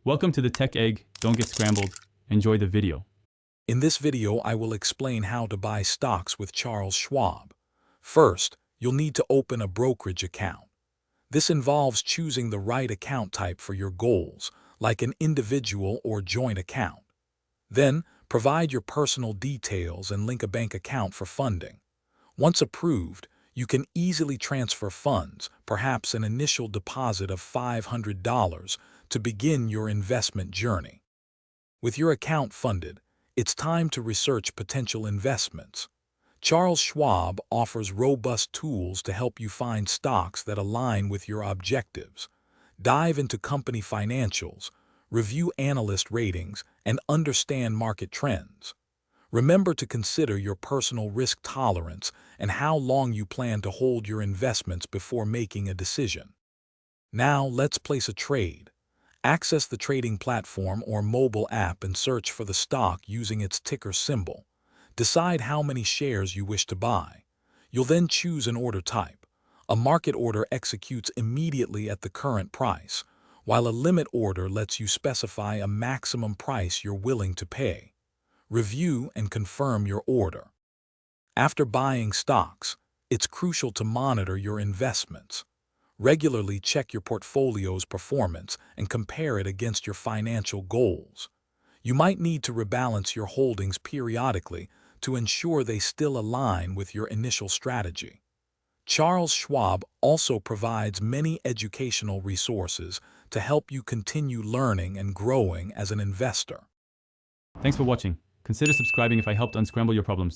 Welcome to the Tech Egg. Don't get scrambled. Enjoy the video. In this video, I will explain how to buy stocks with Charles Schwab. First, you'll need to open a brokerage account. This involves choosing the right account type for your goals, like an individual or joint account. Then, provide your personal details and link a bank account for funding. Once approved, you can easily transfer funds, perhaps an initial deposit of $500, to begin your investment journey. With your account funded, it's time to research potential investments. Charles Schwab offers robust tools to help you find stocks that align with your objectives. Dive into company financials, review analyst ratings, and understand market trends. Remember to consider your personal risk tolerance and how long you plan to hold your investments before making a decision. Now, let's place a trade. Access the trading platform or mobile app and search for the stock using its ticker symbol. Decide how many shares you wish to buy. You'll then choose an order type. A market order executes immediately at the current price, while a limit order lets you specify a maximum price you're willing to pay. Review and confirm your order. After buying stocks, it's crucial to monitor your investments. Regularly check your portfolio's performance and compare it against your financial goals. You might need to rebalance your holdings periodically to ensure they still align with your initial strategy. Charles Schwab also provides many educational resources to help you continue learning and growing as an investor. Thanks for watching. Consider subscribing if I helped unscramble your problems.